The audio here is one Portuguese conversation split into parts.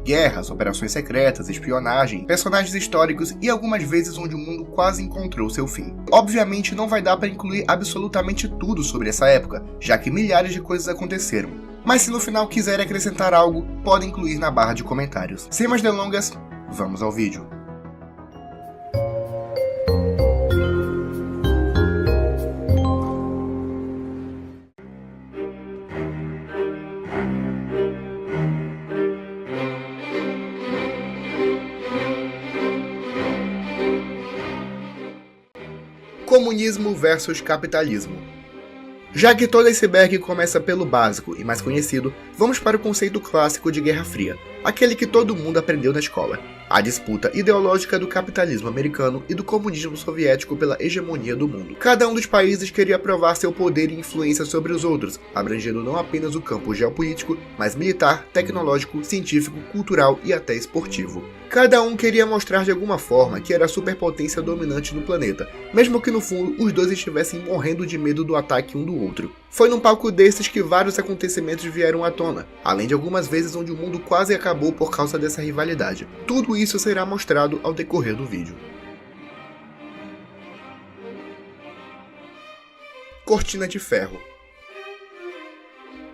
Guerras, operações secretas, espionagem, personagens históricos e algumas vezes onde o mundo quase encontrou seu fim. Obviamente não vai dar para incluir absolutamente tudo sobre essa época, já que milhares de coisas aconteceram. Mas se no final quiserem acrescentar algo, podem incluir na barra de comentários. Sem mais delongas, vamos ao vídeo. Comunismo versus capitalismo. Já que todo iceberg começa pelo básico e mais conhecido, vamos para o conceito clássico de Guerra Fria, aquele que todo mundo aprendeu na escola. A disputa ideológica do capitalismo americano e do comunismo soviético pela hegemonia do mundo. Cada um dos países queria provar seu poder e influência sobre os outros, abrangendo não apenas o campo geopolítico, mas militar, tecnológico, científico, cultural e até esportivo. Cada um queria mostrar de alguma forma que era a superpotência dominante no planeta, mesmo que no fundo os dois estivessem morrendo de medo do ataque um do outro. Foi num palco desses que vários acontecimentos vieram à tona, além de algumas vezes onde o mundo quase acabou por causa dessa rivalidade. Tudo isso será mostrado ao decorrer do vídeo. Cortina de Ferro.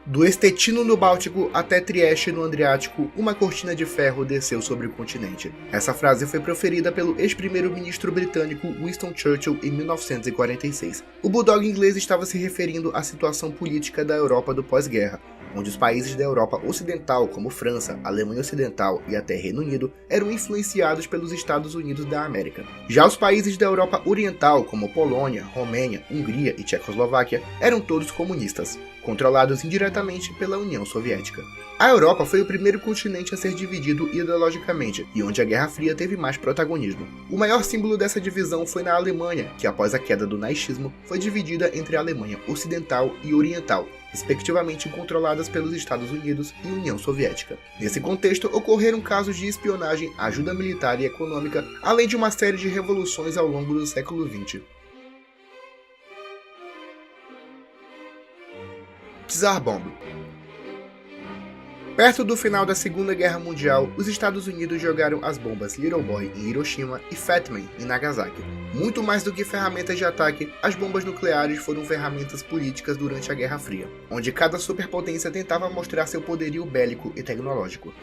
Do Estetino no Báltico até Trieste no Adriático, uma cortina de ferro desceu sobre o continente. Essa frase foi proferida pelo ex-primeiro-ministro britânico Winston Churchill em 1946. O bulldog inglês estava se referindo à situação política da Europa do pós-guerra, onde os países da Europa Ocidental, como França, Alemanha Ocidental e até Reino Unido, eram influenciados pelos Estados Unidos da América. Já os países da Europa Oriental, como Polônia, Romênia, Hungria e Tchecoslováquia, eram todos comunistas, controlados indiretamente pela União Soviética. A Europa foi o primeiro continente a ser dividido ideologicamente e onde a Guerra Fria teve mais protagonismo. O maior símbolo dessa divisão foi na Alemanha, que após a queda do nazismo foi dividida entre a Alemanha Ocidental e Oriental, respectivamente controladas pelos Estados Unidos e União Soviética. Nesse contexto, ocorreram casos de espionagem, ajuda militar e econômica, além de uma série de revoluções ao longo do século XX. Tsar Bomb. Perto do final da Segunda Guerra Mundial, os Estados Unidos jogaram as bombas Little Boy em Hiroshima e Fat Man em Nagasaki. Muito mais do que ferramentas de ataque, as bombas nucleares foram ferramentas políticas durante a Guerra Fria, onde cada superpotência tentava mostrar seu poderio bélico e tecnológico.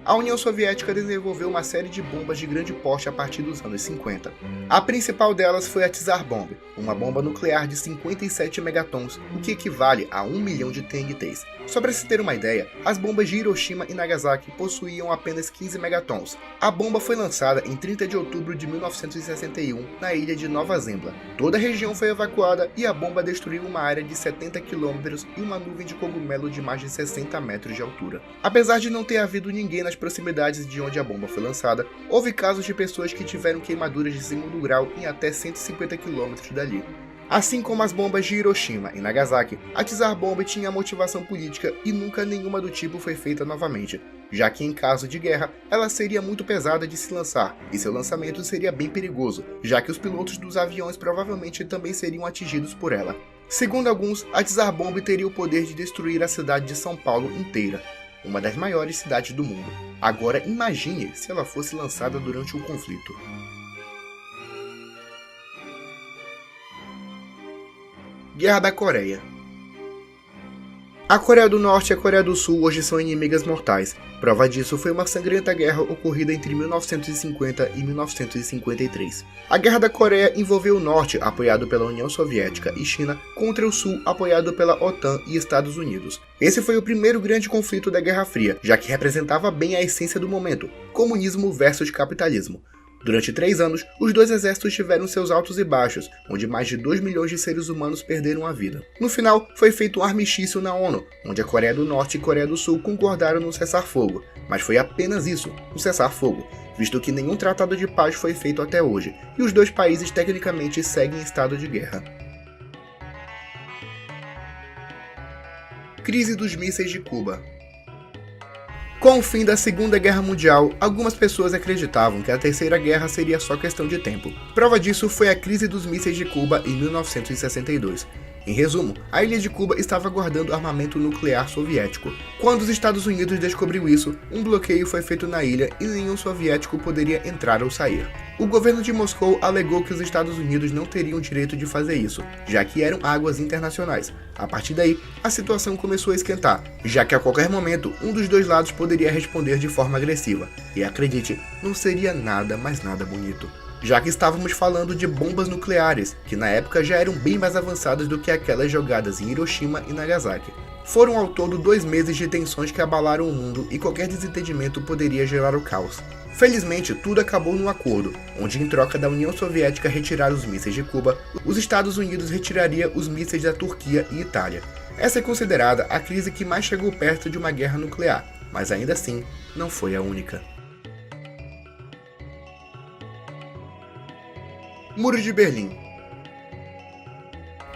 A União Soviética desenvolveu uma série de bombas de grande porte a partir dos anos 50. A principal delas foi a Tsar Bomb, uma bomba nuclear de 57 megatons, o que equivale a 1 milhão de TNTs. Só para se ter uma ideia, as bombas de Hiroshima e Nagasaki possuíam apenas 15 megatons. A bomba foi lançada em 30 de outubro de 1961 na ilha de Nova Zembla. Toda a região foi evacuada e a bomba destruiu uma área de 70 km e uma nuvem de cogumelo de mais de 60 metros de altura. Apesar de não ter havido ninguém nas proximidades de onde a bomba foi lançada, houve casos de pessoas que tiveram queimaduras de segundo grau em até 150 km dali. Assim como as bombas de Hiroshima e Nagasaki, a Tsar Bomb tinha motivação política e nunca nenhuma do tipo foi feita novamente, já que em caso de guerra, ela seria muito pesada de se lançar, e seu lançamento seria bem perigoso, já que os pilotos dos aviões provavelmente também seriam atingidos por ela. Segundo alguns, a Tsar Bomb teria o poder de destruir a cidade de São Paulo inteira, uma das maiores cidades do mundo. Agora imagine se ela fosse lançada durante um conflito. Guerra da Coreia. A Coreia do Norte e a Coreia do Sul hoje são inimigas mortais. Prova disso foi uma sangrenta guerra ocorrida entre 1950 e 1953. A Guerra da Coreia envolveu o Norte, apoiado pela União Soviética e China, contra o Sul, apoiado pela OTAN e Estados Unidos. Esse foi o primeiro grande conflito da Guerra Fria, já que representava bem a essência do momento: comunismo versus capitalismo. Durante 3 anos, os dois exércitos tiveram seus altos e baixos, onde mais de 2 milhões de seres humanos perderam a vida. No final, foi feito um armistício na ONU, onde a Coreia do Norte e Coreia do Sul concordaram no cessar-fogo, mas foi apenas isso, um cessar-fogo, visto que nenhum tratado de paz foi feito até hoje, e os dois países tecnicamente seguem em estado de guerra. Crise dos mísseis de Cuba. Com o fim da Segunda Guerra Mundial, algumas pessoas acreditavam que a Terceira Guerra seria só questão de tempo. Prova disso foi a crise dos mísseis de Cuba em 1962. Em resumo, a ilha de Cuba estava guardando armamento nuclear soviético. Quando os Estados Unidos descobriu isso, um bloqueio foi feito na ilha e nenhum soviético poderia entrar ou sair. O governo de Moscou alegou que os Estados Unidos não teriam direito de fazer isso, já que eram águas internacionais. A partir daí, a situação começou a esquentar, já que a qualquer momento um dos dois lados poderia responder de forma agressiva. E acredite, não seria nada, mas nada bonito. Já que estávamos falando de bombas nucleares, que na época já eram bem mais avançadas do que aquelas jogadas em Hiroshima e Nagasaki. Foram ao todo 2 meses de tensões que abalaram o mundo e qualquer desentendimento poderia gerar o caos. Felizmente, tudo acabou num acordo, onde em troca da União Soviética retirar os mísseis de Cuba, os Estados Unidos retiraria os mísseis da Turquia e Itália. Essa é considerada a crise que mais chegou perto de uma guerra nuclear, mas ainda assim, não foi a única. Muro de Berlim.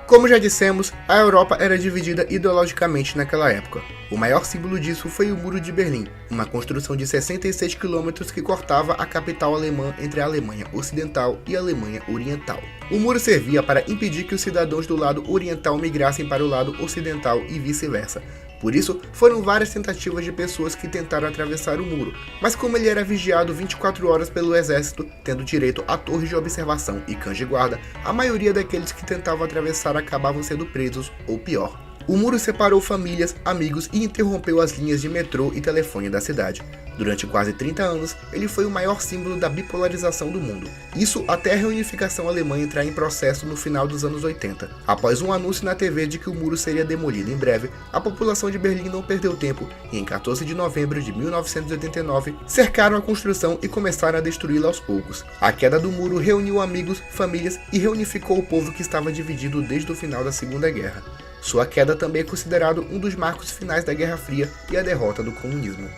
Como já dissemos, a Europa era dividida ideologicamente naquela época. O maior símbolo disso foi o Muro de Berlim, uma construção de 66 quilômetros que cortava a capital alemã entre a Alemanha Ocidental e a Alemanha Oriental. O muro servia para impedir que os cidadãos do lado oriental migrassem para o lado ocidental e vice-versa. Por isso, foram várias tentativas de pessoas que tentaram atravessar o muro, mas como ele era vigiado 24 horas pelo exército, tendo direito a torres de observação e cães de guarda, a maioria daqueles que tentavam atravessar acabavam sendo presos, ou pior. O muro separou famílias, amigos e interrompeu as linhas de metrô e telefone da cidade. Durante quase 30 anos, ele foi o maior símbolo da bipolarização do mundo. Isso até a reunificação alemã entrar em processo no final dos anos 80. Após um anúncio na TV de que o muro seria demolido em breve, a população de Berlim não perdeu tempo e em 14 de novembro de 1989, cercaram a construção e começaram a destruí-la aos poucos. A queda do muro reuniu amigos, famílias e reunificou o povo que estava dividido desde o final da Segunda Guerra. Sua queda também é considerado um dos marcos finais da Guerra Fria e a derrota do comunismo.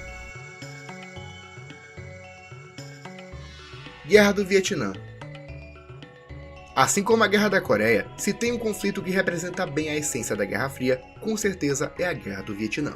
Guerra do Vietnã. Assim como a Guerra da Coreia, se tem um conflito que representa bem a essência da Guerra Fria, com certeza é a Guerra do Vietnã.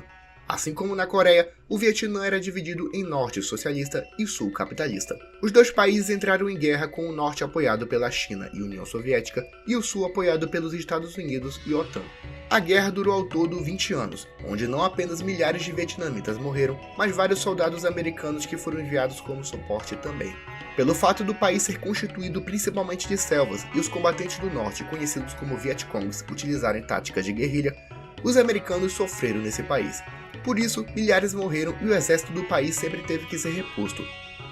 Assim como na Coreia, o Vietnã era dividido em norte socialista e sul capitalista. Os dois países entraram em guerra com o norte apoiado pela China e União Soviética e o sul apoiado pelos Estados Unidos e OTAN. A guerra durou ao todo 20 anos, onde não apenas milhares de vietnamitas morreram, mas vários soldados americanos que foram enviados como suporte também. Pelo fato do país ser constituído principalmente de selvas e os combatentes do norte, conhecidos como Vietcongs, utilizarem táticas de guerrilha, os americanos sofreram nesse país. Por isso, milhares morreram e o exército do país sempre teve que ser reposto.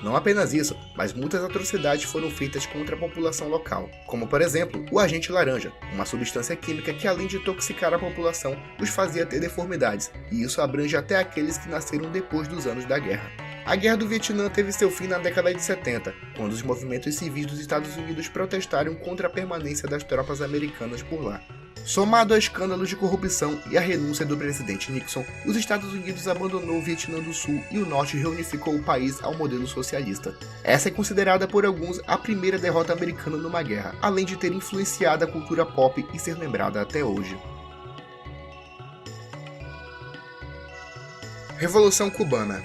Não apenas isso, mas muitas atrocidades foram feitas contra a população local, como por exemplo, o agente laranja, uma substância química que além de intoxicar a população, os fazia ter deformidades, e isso abrange até aqueles que nasceram depois dos anos da guerra. A Guerra do Vietnã teve seu fim na década de 70, quando os movimentos civis dos Estados Unidos protestaram contra a permanência das tropas americanas por lá. Somado a escândalos de corrupção e a renúncia do presidente Nixon, os Estados Unidos abandonou o Vietnã do Sul e o Norte reunificou o país ao modelo socialista. Essa é considerada por alguns a primeira derrota americana numa guerra, além de ter influenciado a cultura pop e ser lembrada até hoje. Revolução Cubana.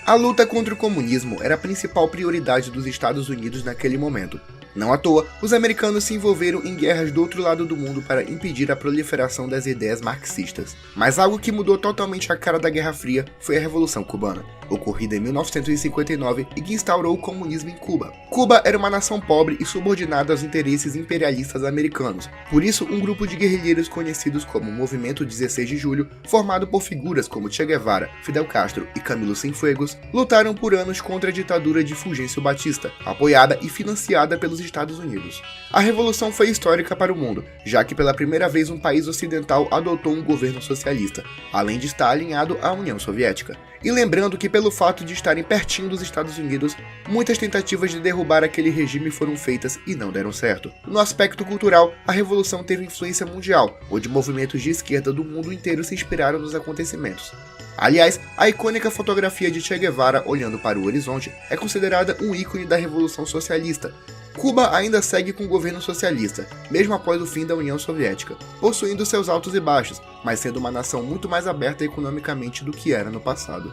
A luta contra o comunismo era a principal prioridade dos Estados Unidos naquele momento. Não à toa, os americanos se envolveram em guerras do outro lado do mundo para impedir a proliferação das ideias marxistas. Mas algo que mudou totalmente a cara da Guerra Fria foi a Revolução Cubana, ocorrida em 1959 e que instaurou o comunismo em Cuba. Cuba era uma nação pobre e subordinada aos interesses imperialistas americanos. Por isso, um grupo de guerrilheiros conhecidos como Movimento 16 de Julho, formado por figuras como Che Guevara, Fidel Castro e Camilo Cienfuegos, lutaram por anos contra a ditadura de Fulgêncio Batista, apoiada e financiada pelos Estados Unidos. A revolução foi histórica para o mundo, já que pela primeira vez um país ocidental adotou um governo socialista, além de estar alinhado à União Soviética. E lembrando que pelo fato de estarem pertinho dos Estados Unidos, muitas tentativas de derrubar aquele regime foram feitas e não deram certo. No aspecto cultural, a revolução teve influência mundial, onde movimentos de esquerda do mundo inteiro se inspiraram nos acontecimentos. Aliás, a icônica fotografia de Che Guevara olhando para o horizonte é considerada um ícone da Revolução Socialista. Cuba ainda segue com o governo socialista, mesmo após o fim da União Soviética, possuindo seus altos e baixos, mas sendo uma nação muito mais aberta economicamente do que era no passado.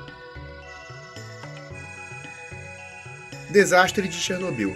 Desastre de Chernobyl.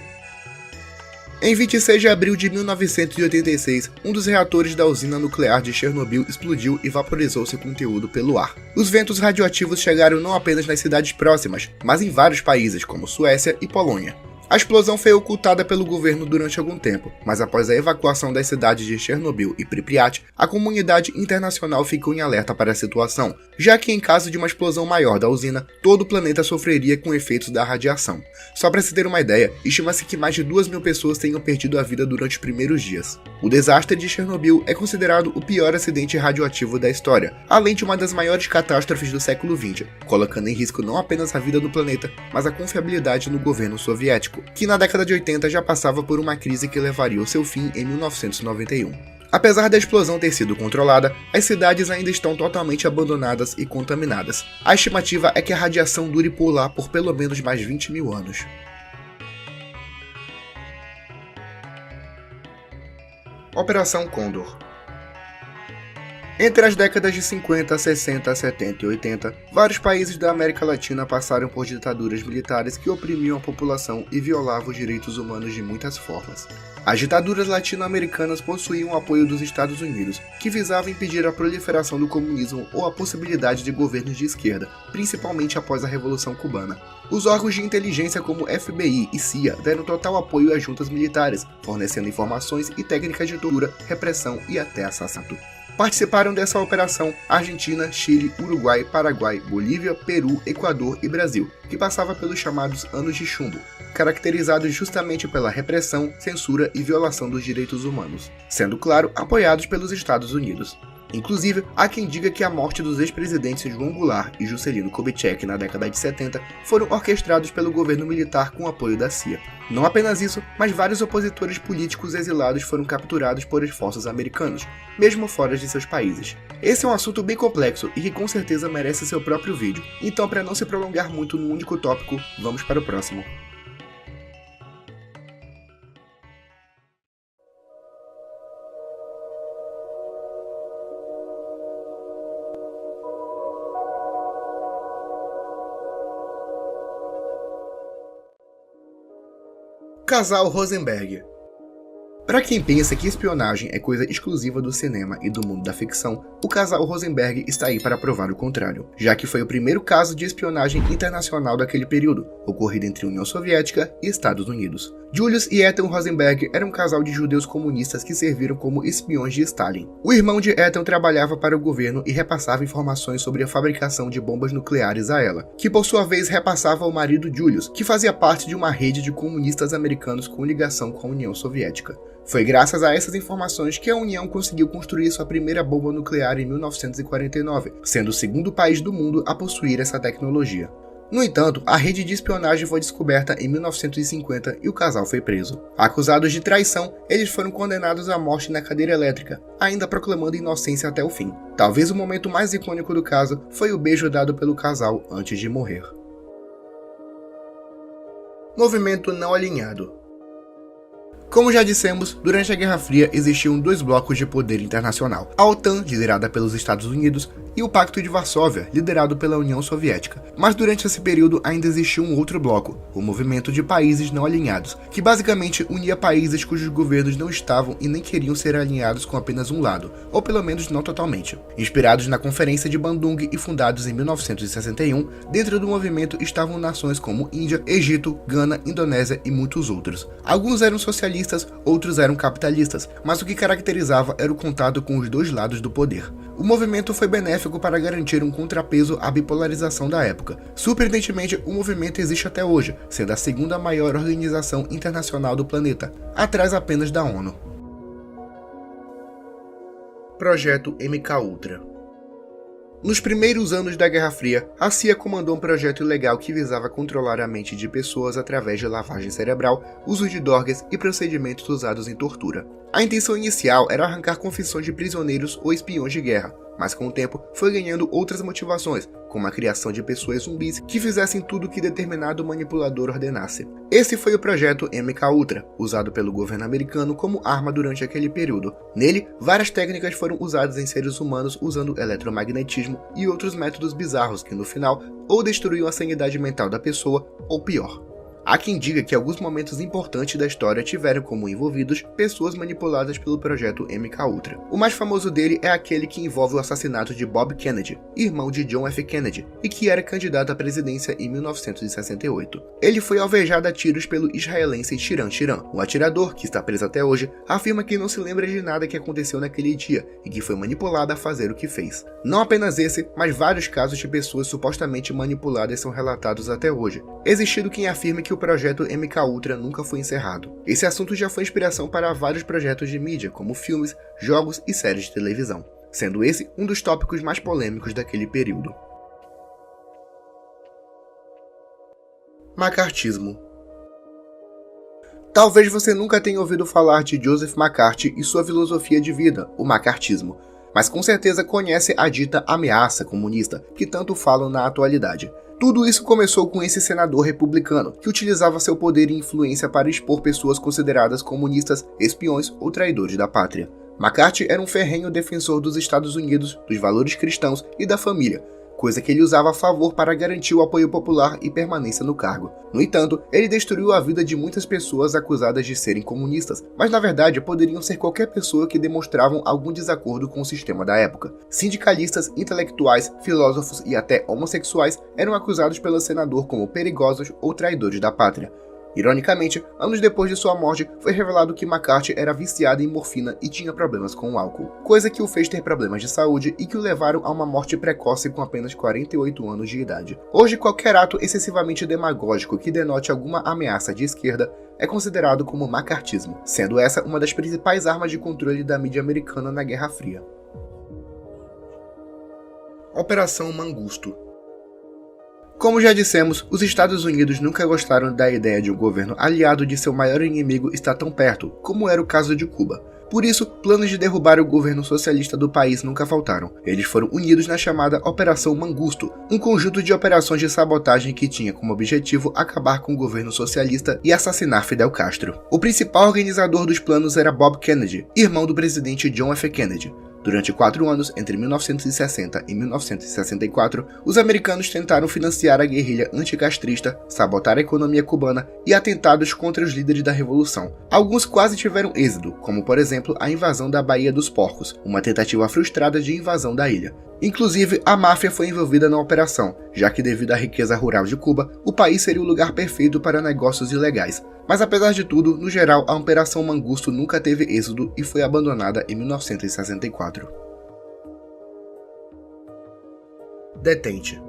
Em 26 de abril de 1986, um dos reatores da usina nuclear de Chernobyl explodiu e vaporizou seu conteúdo pelo ar. Os ventos radioativos chegaram não apenas nas cidades próximas, mas em vários países, como Suécia e Polônia. A explosão foi ocultada pelo governo durante algum tempo, mas após a evacuação das cidades de Chernobyl e Pripyat, a comunidade internacional ficou em alerta para a situação, já que em caso de uma explosão maior da usina, todo o planeta sofreria com efeitos da radiação. Só para se ter uma ideia, estima-se que mais de 2.000 pessoas tenham perdido a vida durante os primeiros dias. O desastre de Chernobyl é considerado o pior acidente radioativo da história, além de uma das maiores catástrofes do século XX, colocando em risco não apenas a vida do planeta, mas a confiabilidade no governo soviético, que na década de 80 já passava por uma crise que levaria ao seu fim em 1991. Apesar da explosão ter sido controlada, as cidades ainda estão totalmente abandonadas e contaminadas. A estimativa é que a radiação dure por lá por pelo menos mais 20.000 anos. Operação Condor. Entre as décadas de 50, 60, 70 e 80, vários países da América Latina passaram por ditaduras militares que oprimiam a população e violavam os direitos humanos de muitas formas. As ditaduras latino-americanas possuíam o apoio dos Estados Unidos, que visava impedir a proliferação do comunismo ou a possibilidade de governos de esquerda, principalmente após a Revolução Cubana. Os órgãos de inteligência como FBI e CIA deram total apoio às juntas militares, fornecendo informações e técnicas de tortura, repressão e até assassinato. Participaram dessa operação Argentina, Chile, Uruguai, Paraguai, Bolívia, Peru, Equador e Brasil, que passava pelos chamados Anos de Chumbo, caracterizados justamente pela repressão, censura e violação dos direitos humanos, sendo, claro, apoiados pelos Estados Unidos. Inclusive, há quem diga que a morte dos ex-presidentes João Goulart e Juscelino Kubitschek na década de 70 foram orquestrados pelo governo militar com apoio da CIA. Não apenas isso, mas vários opositores políticos exilados foram capturados por esforços americanos, mesmo fora de seus países. Esse é um assunto bem complexo e que com certeza merece seu próprio vídeo, então para não se prolongar muito num único tópico, vamos para o próximo. Casal Rosenberg. Para quem pensa que espionagem é coisa exclusiva do cinema e do mundo da ficção, o casal Rosenberg está aí para provar o contrário, já que foi o primeiro caso de espionagem internacional daquele período, ocorrido entre União Soviética e Estados Unidos. Julius e Ethan Rosenberg eram um casal de judeus comunistas que serviram como espiões de Stalin. O irmão de Ethan trabalhava para o governo e repassava informações sobre a fabricação de bombas nucleares a ela, que por sua vez repassava ao marido Julius, que fazia parte de uma rede de comunistas americanos com ligação com a União Soviética. Foi graças a essas informações que a União conseguiu construir sua primeira bomba nuclear em 1949, sendo o segundo país do mundo a possuir essa tecnologia. No entanto, a rede de espionagem foi descoberta em 1950 e o casal foi preso. Acusados de traição, eles foram condenados à morte na cadeira elétrica, ainda proclamando inocência até o fim. Talvez o momento mais icônico do caso foi o beijo dado pelo casal antes de morrer. Movimento não alinhado. Como já dissemos, durante a Guerra Fria existiam dois blocos de poder internacional, a OTAN, liderada pelos Estados Unidos, e o Pacto de Varsóvia, liderado pela União Soviética. Mas durante esse período ainda existia um outro bloco, o Movimento de Países Não Alinhados, que basicamente unia países cujos governos não estavam e nem queriam ser alinhados com apenas um lado, ou pelo menos não totalmente. Inspirados na Conferência de Bandung e fundados em 1961, dentro do movimento estavam nações como Índia, Egito, Gana, Indonésia e muitos outros. Alguns eram socialistas, outros eram capitalistas, mas o que caracterizava era o contato com os dois lados do poder. O movimento foi benéfico para garantir um contrapeso à bipolarização da época. Surpreendentemente, o movimento existe até hoje, sendo a segunda maior organização internacional do planeta, atrás apenas da ONU. Projeto MKUltra. Nos primeiros anos da Guerra Fria, a CIA comandou um projeto ilegal que visava controlar a mente de pessoas através de lavagem cerebral, uso de drogas e procedimentos usados em tortura. A intenção inicial era arrancar confissões de prisioneiros ou espiões de guerra, mas com o tempo foi ganhando outras motivações, como a criação de pessoas zumbis que fizessem tudo o que determinado manipulador ordenasse. Esse foi o projeto MKUltra, usado pelo governo americano como arma durante aquele período. Nele, várias técnicas foram usadas em seres humanos usando eletromagnetismo e outros métodos bizarros que no final ou destruíam a sanidade mental da pessoa, ou pior. Há quem diga que alguns momentos importantes da história tiveram como envolvidos pessoas manipuladas pelo projeto MKUltra. O mais famoso dele é aquele que envolve o assassinato de Bob Kennedy, irmão de John F. Kennedy, e que era candidato à presidência em 1968. Ele foi alvejado a tiros pelo israelense Shiran Shiran. O atirador, que está preso até hoje, afirma que não se lembra de nada que aconteceu naquele dia e que foi manipulado a fazer o que fez. Não apenas esse, mas vários casos de pessoas supostamente manipuladas são relatados até hoje, existindo quem afirme que o projeto MKUltra nunca foi encerrado. Esse assunto já foi inspiração para vários projetos de mídia, como filmes, jogos e séries de televisão, sendo esse um dos tópicos mais polêmicos daquele período. Macartismo. Talvez você nunca tenha ouvido falar de Joseph McCarthy e sua filosofia de vida, o macartismo, mas com certeza conhece a dita ameaça comunista, que tanto falam na atualidade. Tudo isso começou com esse senador republicano, que utilizava seu poder e influência para expor pessoas consideradas comunistas, espiões ou traidores da pátria. McCarthy era um ferrenho defensor dos Estados Unidos, dos valores cristãos e da família, coisa que ele usava a favor para garantir o apoio popular e permanência no cargo. No entanto, ele destruiu a vida de muitas pessoas acusadas de serem comunistas, mas na verdade poderiam ser qualquer pessoa que demonstravam algum desacordo com o sistema da época. Sindicalistas, intelectuais, filósofos e até homossexuais eram acusados pelo senador como perigosos ou traidores da pátria. Ironicamente, anos depois de sua morte, foi revelado que McCarthy era viciado em morfina e tinha problemas com o álcool, coisa que o fez ter problemas de saúde e que o levaram a uma morte precoce com apenas 48 anos de idade. Hoje, qualquer ato excessivamente demagógico que denote alguma ameaça de esquerda é considerado como macartismo, sendo essa uma das principais armas de controle da mídia americana na Guerra Fria. Operação Mangusto. Como já dissemos, os Estados Unidos nunca gostaram da ideia de um governo aliado de seu maior inimigo estar tão perto, como era o caso de Cuba. Por isso, planos de derrubar o governo socialista do país nunca faltaram. Eles foram unidos na chamada Operação Mangusto, um conjunto de operações de sabotagem que tinha como objetivo acabar com o governo socialista e assassinar Fidel Castro. O principal organizador dos planos era Bob Kennedy, irmão do presidente John F. Kennedy. Durante 4 anos, entre 1960 e 1964, os americanos tentaram financiar a guerrilha anticastrista, sabotar a economia cubana e atentados contra os líderes da revolução. Alguns quase tiveram êxito, como por exemplo a invasão da Baía dos Porcos, uma tentativa frustrada de invasão da ilha. Inclusive, a máfia foi envolvida na operação, já que devido à riqueza rural de Cuba, o país seria o lugar perfeito para negócios ilegais. Mas apesar de tudo, no geral, a Operação Mangusto nunca teve êxodo e foi abandonada em 1964. Detente.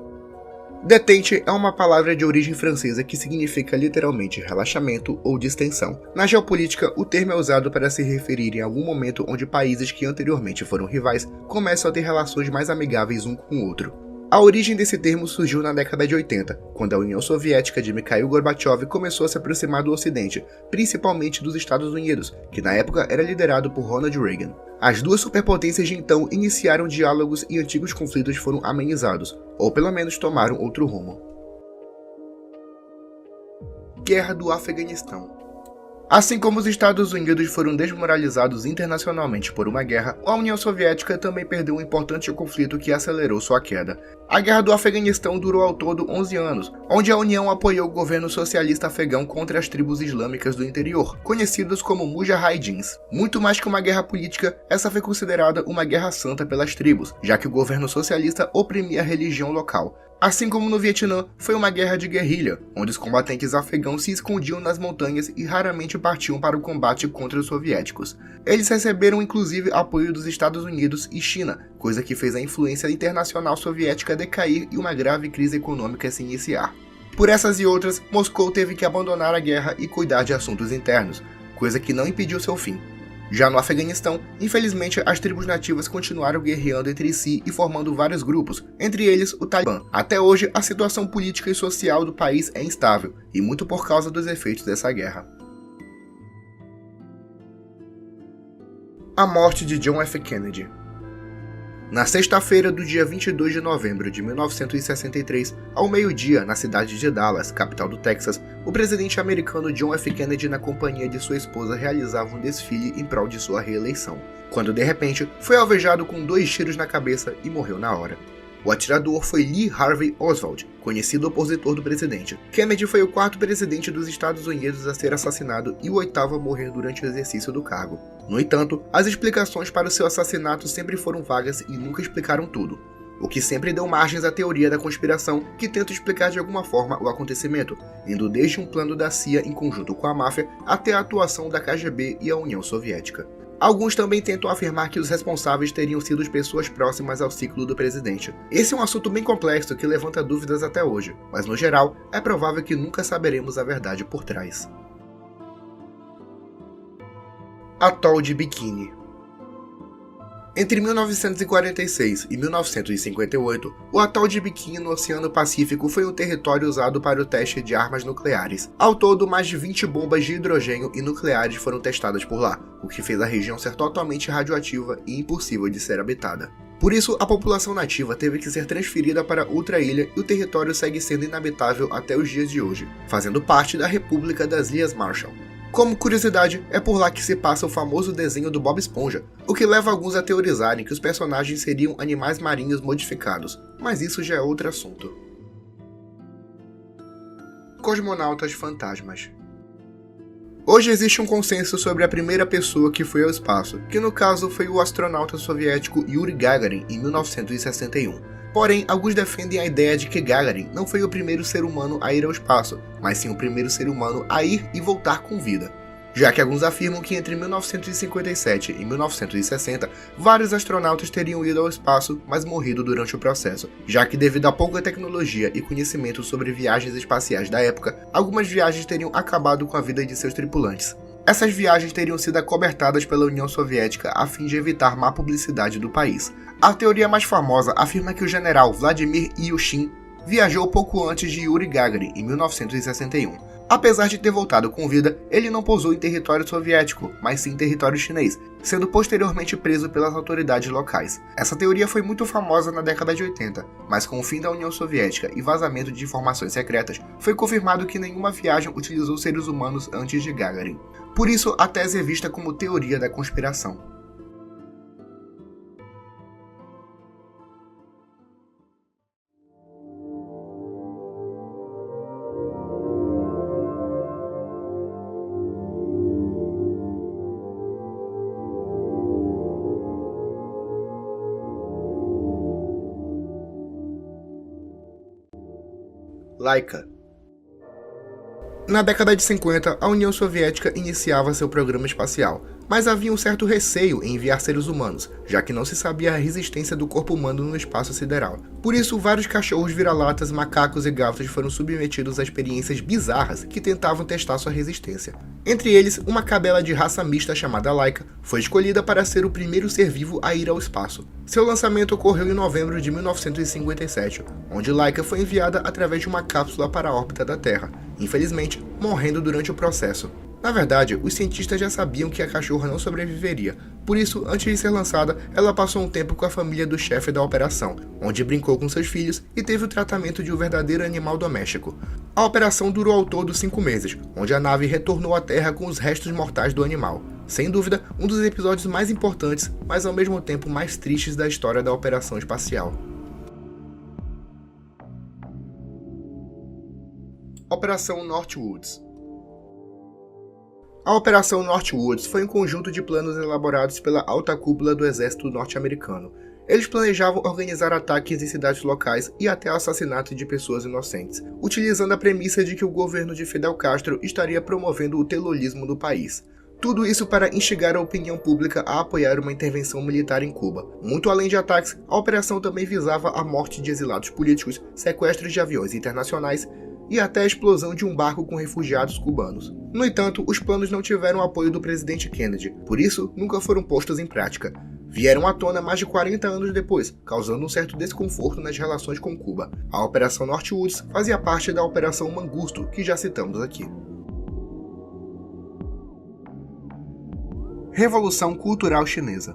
Detente é uma palavra de origem francesa que significa literalmente relaxamento ou distensão. Na geopolítica, o termo é usado para se referir em algum momento onde países que anteriormente foram rivais começam a ter relações mais amigáveis um com o outro. A origem desse termo surgiu na década de 80, quando a União Soviética de Mikhail Gorbachev começou a se aproximar do Ocidente, principalmente dos Estados Unidos, que na época era liderado por Ronald Reagan. As duas superpotências de então iniciaram diálogos e antigos conflitos foram amenizados, ou pelo menos tomaram outro rumo. Guerra do Afeganistão. Assim como os Estados Unidos foram desmoralizados internacionalmente por uma guerra, a União Soviética também perdeu um importante conflito que acelerou sua queda. A Guerra do Afeganistão durou ao todo 11 anos, onde a União apoiou o governo socialista afegão contra as tribos islâmicas do interior, conhecidos como Mujahidins. Muito mais que uma guerra política, essa foi considerada uma guerra santa pelas tribos, já que o governo socialista oprimia a religião local. Assim como no Vietnã, foi uma guerra de guerrilha, onde os combatentes afegãos se escondiam nas montanhas e raramente partiam para o combate contra os soviéticos. Eles receberam inclusive apoio dos Estados Unidos e China, coisa que fez a influência internacional soviética decair e uma grave crise econômica se iniciar. Por essas e outras, Moscou teve que abandonar a guerra e cuidar de assuntos internos, coisa que não impediu seu fim. Já no Afeganistão, infelizmente as tribos nativas continuaram guerreando entre si e formando vários grupos, entre eles o Talibã. Até hoje, a situação política e social do país é instável, e muito por causa dos efeitos dessa guerra. A morte de John F. Kennedy. Na sexta-feira do dia 22 de novembro de 1963, ao meio-dia, na cidade de Dallas, capital do Texas, o presidente americano John F. Kennedy, na companhia de sua esposa, realizava um desfile em prol de sua reeleição, quando de repente foi alvejado com 2 tiros na cabeça e morreu na hora. O atirador foi Lee Harvey Oswald, conhecido opositor do presidente. Kennedy foi o quarto presidente dos Estados Unidos a ser assassinado e o oitavo a morrer durante o exercício do cargo. No entanto, as explicações para o seu assassinato sempre foram vagas e nunca explicaram tudo, o que sempre deu margens à teoria da conspiração, que tenta explicar de alguma forma o acontecimento, indo desde um plano da CIA em conjunto com a máfia até a atuação da KGB e a União Soviética. Alguns também tentam afirmar que os responsáveis teriam sido pessoas próximas ao ciclo do presidente. Esse é um assunto bem complexo que levanta dúvidas até hoje, mas no geral, é provável que nunca saberemos a verdade por trás. Atol de Bikini. Entre 1946 e 1958, o atol de Bikini no Oceano Pacífico foi um território usado para o teste de armas nucleares. Ao todo, mais de 20 bombas de hidrogênio e nucleares foram testadas por lá, o que fez a região ser totalmente radioativa e impossível de ser habitada. Por isso, a população nativa teve que ser transferida para outra ilha e o território segue sendo inabitável até os dias de hoje, fazendo parte da República das Ilhas Marshall. Como curiosidade, é por lá que se passa o famoso desenho do Bob Esponja, o que leva alguns a teorizarem que os personagens seriam animais marinhos modificados, mas isso já é outro assunto. Cosmonautas fantasmas. Hoje existe um consenso sobre a primeira pessoa que foi ao espaço, que no caso foi o astronauta soviético Yuri Gagarin em 1961. Porém, alguns defendem a ideia de que Gagarin não foi o primeiro ser humano a ir ao espaço, mas sim o primeiro ser humano a ir e voltar com vida. Já que alguns afirmam que entre 1957 e 1960, vários astronautas teriam ido ao espaço, mas morrido durante o processo, já que devido à pouca tecnologia e conhecimento sobre viagens espaciais da época, algumas viagens teriam acabado com a vida de seus tripulantes. Essas viagens teriam sido acobertadas pela União Soviética a fim de evitar má publicidade do país. A teoria mais famosa afirma que o general Vladimir Ilyushin viajou pouco antes de Yuri Gagarin, em 1961. Apesar de ter voltado com vida, ele não pousou em território soviético, mas sim em território chinês, sendo posteriormente preso pelas autoridades locais. Essa teoria foi muito famosa na década de 80, mas com o fim da União Soviética e vazamento de informações secretas, foi confirmado que nenhuma viagem utilizou seres humanos antes de Gagarin. Por isso, a tese é vista como teoria da conspiração. Laika. Na década de 50, a União Soviética iniciava seu programa espacial, mas havia um certo receio em enviar seres humanos, já que não se sabia a resistência do corpo humano no espaço sideral. Por isso, vários cachorros vira-latas, macacos e gatos foram submetidos a experiências bizarras que tentavam testar sua resistência. Entre eles, uma cadela de raça mista chamada Laika foi escolhida para ser o primeiro ser vivo a ir ao espaço. Seu lançamento ocorreu em novembro de 1957, onde Laika foi enviada através de uma cápsula para a órbita da Terra, infelizmente morrendo durante o processo. Na verdade, os cientistas já sabiam que a cachorra não sobreviveria, por isso, antes de ser lançada, ela passou um tempo com a família do chefe da operação, onde brincou com seus filhos e teve o tratamento de um verdadeiro animal doméstico. A operação durou ao todo 5 meses, onde a nave retornou à Terra com os restos mortais do animal. Sem dúvida, um dos episódios mais importantes, mas ao mesmo tempo mais tristes da história da operação espacial. Operação Northwoods. A Operação Northwoods foi um conjunto de planos elaborados pela alta cúpula do exército norte-americano. Eles planejavam organizar ataques em cidades locais e até o assassinato de pessoas inocentes, utilizando a premissa de que o governo de Fidel Castro estaria promovendo o terrorismo do país. Tudo isso para instigar a opinião pública a apoiar uma intervenção militar em Cuba. Muito além de ataques, a operação também visava a morte de exilados políticos, sequestros de aviões internacionais e até a explosão de um barco com refugiados cubanos. No entanto, os planos não tiveram o apoio do presidente Kennedy, por isso nunca foram postos em prática. Vieram à tona mais de 40 anos depois, causando um certo desconforto nas relações com Cuba. A Operação Northwoods fazia parte da Operação Mangusto, que já citamos aqui. Revolução Cultural Chinesa.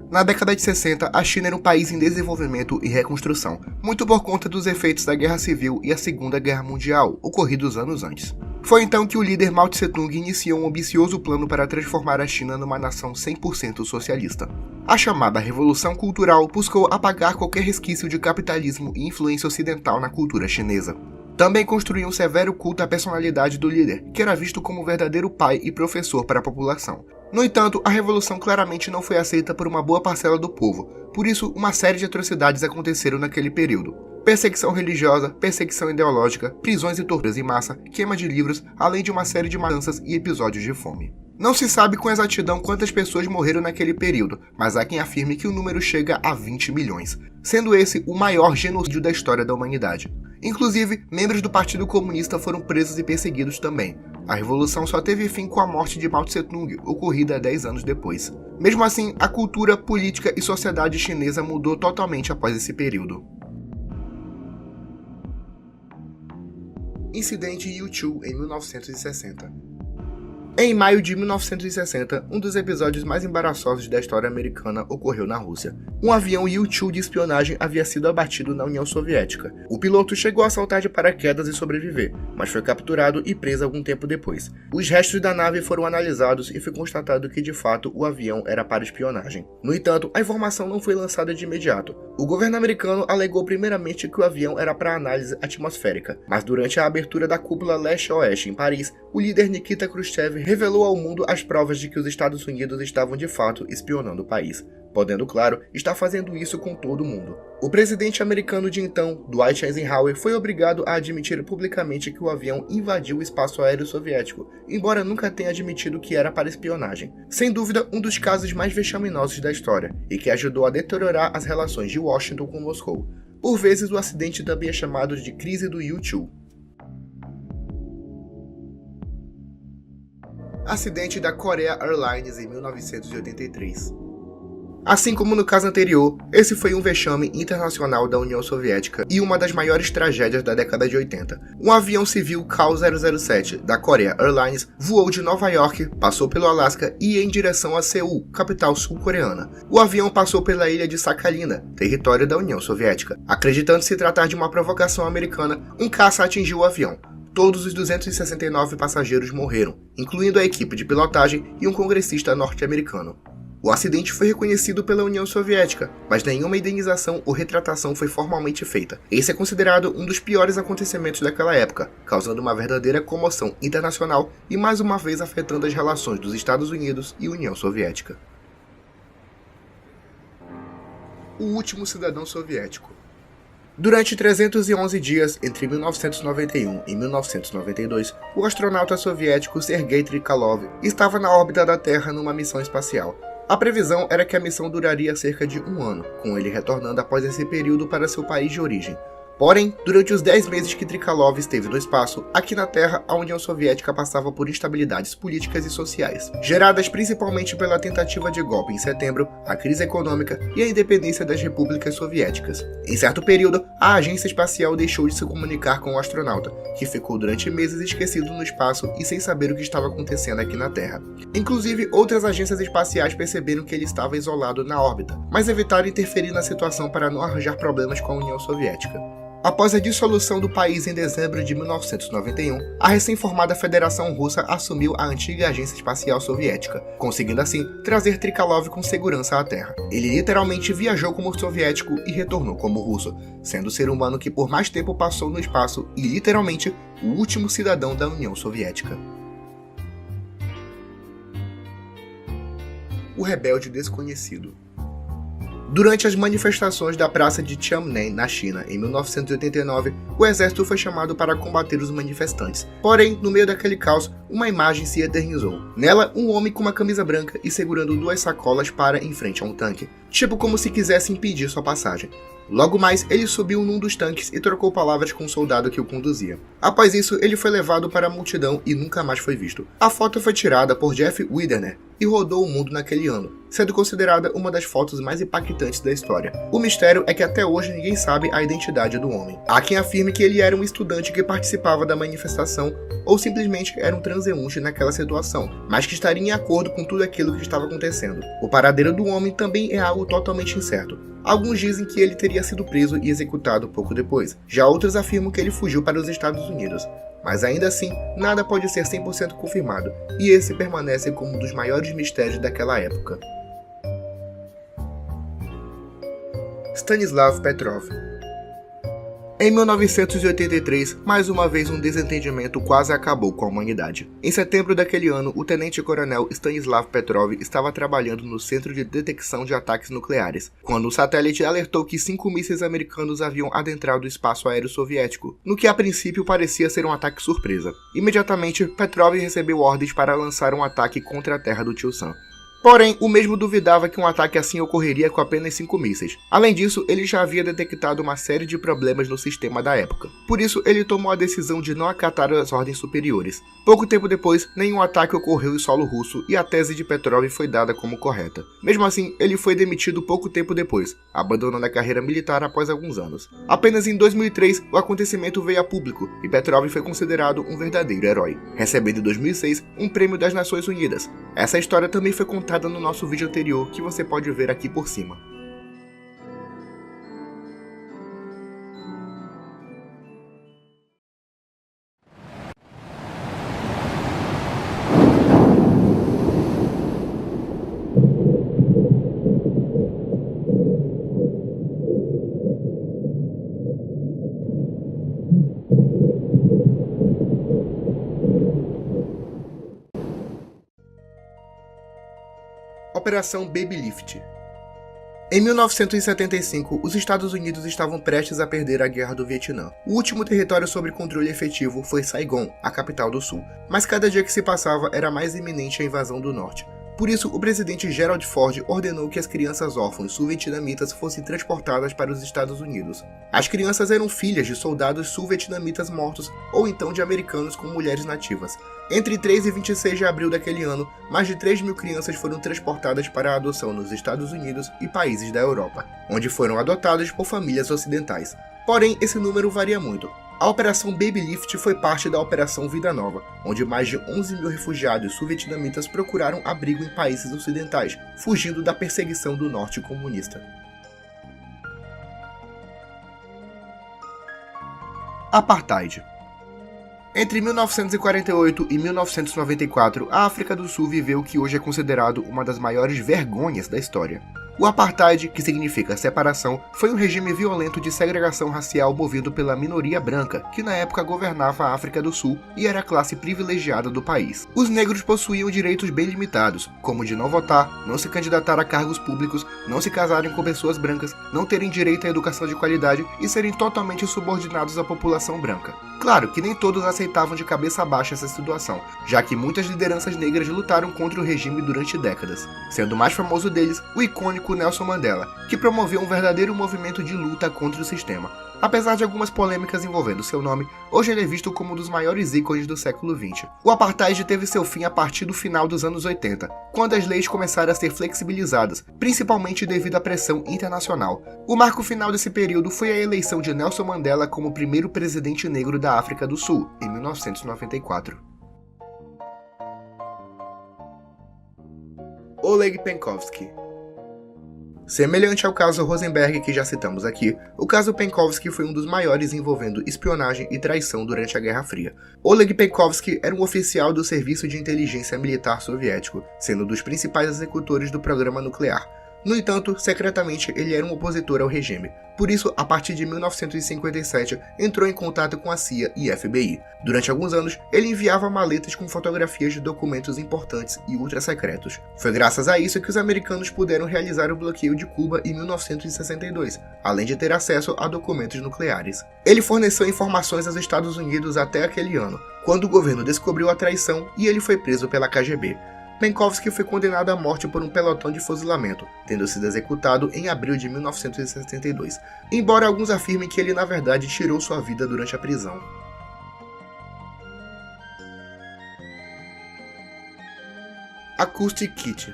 Na década de 60, a China era um país em desenvolvimento e reconstrução, muito por conta dos efeitos da Guerra Civil e a Segunda Guerra Mundial, ocorridos anos antes. Foi então que o líder Mao Tse-tung iniciou um ambicioso plano para transformar a China numa nação 100% socialista. A chamada Revolução Cultural buscou apagar qualquer resquício de capitalismo e influência ocidental na cultura chinesa. Também construiu um severo culto à personalidade do líder, que era visto como um verdadeiro pai e professor para a população. No entanto, a revolução claramente não foi aceita por uma boa parcela do povo, por isso uma série de atrocidades aconteceram naquele período. Perseguição religiosa, perseguição ideológica, prisões e torturas em massa, queima de livros, além de uma série de matanças e episódios de fome. Não se sabe com exatidão quantas pessoas morreram naquele período, mas há quem afirme que o número chega a 20 milhões, sendo esse o maior genocídio da história da humanidade. Inclusive, membros do Partido Comunista foram presos e perseguidos também. A revolução só teve fim com a morte de Mao Tse-tung, ocorrida 10 anos depois. Mesmo assim, a cultura, política e sociedade chinesa mudou totalmente após esse período. Incidente Yu-Chu em 1960. Em maio de 1960, um dos episódios mais embaraçosos da história americana ocorreu na Rússia. Um avião Yu-Chu de espionagem havia sido abatido na União Soviética. O piloto chegou a saltar de paraquedas e sobreviver, mas foi capturado e preso algum tempo depois. Os restos da nave foram analisados e foi constatado que, de fato, o avião era para espionagem. No entanto, a informação não foi lançada de imediato. O governo americano alegou primeiramente que o avião era para análise atmosférica, mas durante a abertura da cúpula leste-oeste em Paris, o líder Nikita Khrushchev revelou ao mundo as provas de que os Estados Unidos estavam de fato espionando o país, podendo, claro, estar fazendo isso com todo mundo. O presidente americano de então, Dwight Eisenhower, foi obrigado a admitir publicamente que o avião invadiu o espaço aéreo soviético, embora nunca tenha admitido que era para espionagem. Sem dúvida, um dos casos mais vexaminosos da história, e que ajudou a deteriorar as relações de Washington com Moscou. Por vezes, o acidente também é chamado de crise do Yu-Chu. Acidente da Korea Airlines em 1983. Assim como no caso anterior, esse foi um vexame internacional da União Soviética e uma das maiores tragédias da década de 80. Um avião civil KAL-007 da Korea Airlines voou de Nova York, passou pelo Alasca e ia em direção a Seul, capital sul-coreana. O avião passou pela ilha de Sakhalina, território da União Soviética. Acreditando se tratar de uma provocação americana, um caça atingiu o avião. Todos os 269 passageiros morreram, incluindo a equipe de pilotagem e um congressista norte-americano. O acidente foi reconhecido pela União Soviética, mas nenhuma indenização ou retratação foi formalmente feita. Esse é considerado um dos piores acontecimentos daquela época, causando uma verdadeira comoção internacional e mais uma vez afetando as relações dos Estados Unidos e União Soviética. O último cidadão soviético. Durante 311 dias, entre 1991 e 1992, o astronauta soviético Sergei Trikalov estava na órbita da Terra numa missão espacial. A previsão era que a missão duraria cerca de um ano, com ele retornando após esse período para seu país de origem. Porém, durante os 10 meses que Trikalov esteve no espaço, aqui na Terra, a União Soviética passava por instabilidades políticas e sociais, geradas principalmente pela tentativa de golpe em setembro, a crise econômica e a independência das repúblicas soviéticas. Em certo período, a agência espacial deixou de se comunicar com o astronauta, que ficou durante meses esquecido no espaço e sem saber o que estava acontecendo aqui na Terra. Inclusive, outras agências espaciais perceberam que ele estava isolado na órbita, mas evitaram interferir na situação para não arranjar problemas com a União Soviética. Após a dissolução do país em dezembro de 1991, a recém-formada Federação Russa assumiu a antiga Agência Espacial Soviética, conseguindo assim trazer Trikalov com segurança à Terra. Ele literalmente viajou como soviético e retornou como russo, sendo o ser humano que por mais tempo passou no espaço e literalmente o último cidadão da União Soviética. O rebelde desconhecido. Durante as manifestações da praça de Tiananmen, na China, em 1989, o exército foi chamado para combater os manifestantes. Porém, no meio daquele caos, uma imagem se eternizou. Nela, um homem com uma camisa branca e segurando 2 sacolas para em frente a um tanque, tipo como se quisesse impedir sua passagem. Logo mais, ele subiu num dos tanques e trocou palavras com o soldado que o conduzia. Após isso, ele foi levado para a multidão e nunca mais foi visto. A foto foi tirada por Jeff Widener e rodou o mundo naquele ano, sendo considerada uma das fotos mais impactantes da história. O mistério é que até hoje ninguém sabe a identidade do homem. Há quem afirme que ele era um estudante que participava da manifestação ou simplesmente era um transeunte naquela situação, mas que estaria em acordo com tudo aquilo que estava acontecendo. O paradeiro do homem também é algo totalmente incerto. Alguns dizem que ele teria sido preso e executado pouco depois. Já outros afirmam que ele fugiu para os Estados Unidos. Mas ainda assim, nada pode ser 100% confirmado, e esse permanece como um dos maiores mistérios daquela época. Stanislav Petrov. Em 1983, mais uma vez um desentendimento quase acabou com a humanidade. Em setembro daquele ano, o tenente-coronel Stanislav Petrov estava trabalhando no Centro de Detecção de Ataques Nucleares, quando um satélite alertou que 5 mísseis americanos haviam adentrado o espaço aéreo soviético, no que a princípio parecia ser um ataque surpresa. Imediatamente, Petrov recebeu ordens para lançar um ataque contra a terra do Tio Sam. Porém, o mesmo duvidava que um ataque assim ocorreria com apenas 5 mísseis. Além disso, ele já havia detectado uma série de problemas no sistema da época. Por isso, ele tomou a decisão de não acatar as ordens superiores. Pouco tempo depois, nenhum ataque ocorreu em solo russo e a tese de Petrov foi dada como correta. Mesmo assim, ele foi demitido pouco tempo depois, abandonando a carreira militar após alguns anos. Apenas em 2003, o acontecimento veio a público e Petrov foi considerado um verdadeiro herói, recebendo em 2006 um prêmio das Nações Unidas. Essa história também foi contada no nosso vídeo anterior, que você pode ver aqui por cima. Operação Baby Lift. Em 1975, os Estados Unidos estavam prestes a perder a Guerra do Vietnã. O último território sob controle efetivo foi Saigon, a capital do Sul, mas cada dia que se passava era mais iminente a invasão do Norte. Por isso, o presidente Gerald Ford ordenou que as crianças órfãs sul-vietnamitas fossem transportadas para os Estados Unidos. As crianças eram filhas de soldados sul-vietnamitas mortos ou então de americanos com mulheres nativas. Entre 3 e 26 de abril daquele ano, mais de 3.000 crianças foram transportadas para a adoção nos Estados Unidos e países da Europa, onde foram adotadas por famílias ocidentais. Porém, esse número varia muito. A Operação Baby Lift foi parte da Operação Vida Nova, onde mais de 11.000 refugiados sul-vietnamitas procuraram abrigo em países ocidentais, fugindo da perseguição do norte comunista. Apartheid. Entre 1948 e 1994, a África do Sul viveu o que hoje é considerado uma das maiores vergonhas da história. O Apartheid, que significa separação, foi um regime violento de segregação racial movido pela minoria branca, que na época governava a África do Sul e era a classe privilegiada do país. Os negros possuíam direitos bem limitados, como de não votar, não se candidatar a cargos públicos, não se casarem com pessoas brancas, não terem direito à educação de qualidade e serem totalmente subordinados à população branca. Claro que nem todos aceitavam de cabeça baixa essa situação, já que muitas lideranças negras lutaram contra o regime durante décadas, sendo o mais famoso deles o icônico Nelson Mandela, que promoveu um verdadeiro movimento de luta contra o sistema. Apesar de algumas polêmicas envolvendo seu nome, hoje ele é visto como um dos maiores ícones do século XX. O Apartheid teve seu fim a partir do final dos anos 80, quando as leis começaram a ser flexibilizadas, principalmente devido à pressão internacional. O marco final desse período foi a eleição de Nelson Mandela como primeiro presidente negro da África do Sul, em 1994. Oleg Penkovsky. Semelhante ao caso Rosenberg que já citamos aqui, o caso Penkovsky foi um dos maiores envolvendo espionagem e traição durante a Guerra Fria. Oleg Penkovsky era um oficial do Serviço de Inteligência Militar Soviético, sendo um dos principais executores do programa nuclear. No entanto, secretamente ele era um opositor ao regime. Por isso, a partir de 1957, entrou em contato com a CIA e FBI. Durante alguns anos, ele enviava maletas com fotografias de documentos importantes e ultra-secretos. Foi graças a isso que os americanos puderam realizar o bloqueio de Cuba em 1962, além de ter acesso a documentos nucleares. Ele forneceu informações aos Estados Unidos até aquele ano, quando o governo descobriu a traição e ele foi preso pela KGB. Penkovsky foi condenado à morte por um pelotão de fuzilamento, tendo sido executado em abril de 1972, embora alguns afirmem que ele na verdade tirou sua vida durante a prisão. Acoustic Kit.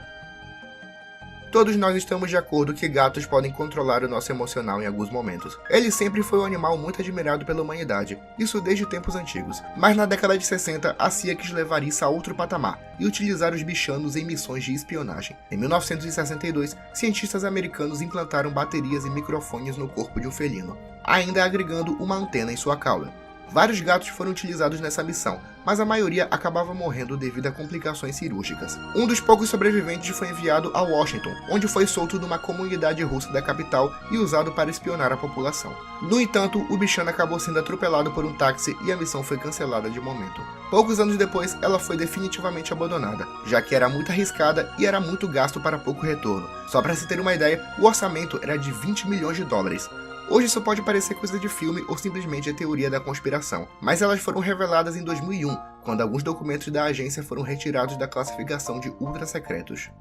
Todos nós estamos de acordo que gatos podem controlar o nosso emocional em alguns momentos. Ele sempre foi um animal muito admirado pela humanidade, isso desde tempos antigos. Mas na década de 60, a CIA quis levar isso a outro patamar e utilizar os bichanos em missões de espionagem. Em 1962, cientistas americanos implantaram baterias e microfones no corpo de um felino, ainda agregando uma antena em sua cauda. Vários gatos foram utilizados nessa missão, mas a maioria acabava morrendo devido a complicações cirúrgicas. Um dos poucos sobreviventes foi enviado a Washington, onde foi solto numa comunidade russa da capital e usado para espionar a população. No entanto, o bichano acabou sendo atropelado por um táxi e a missão foi cancelada de momento. Poucos anos depois, ela foi definitivamente abandonada, já que era muito arriscada e era muito gasto para pouco retorno. Só para se ter uma ideia, o orçamento era de 20 milhões de dólares. Hoje isso pode parecer coisa de filme ou simplesmente a teoria da conspiração, mas elas foram reveladas em 2001, quando alguns documentos da agência foram retirados da classificação de ultra secretos.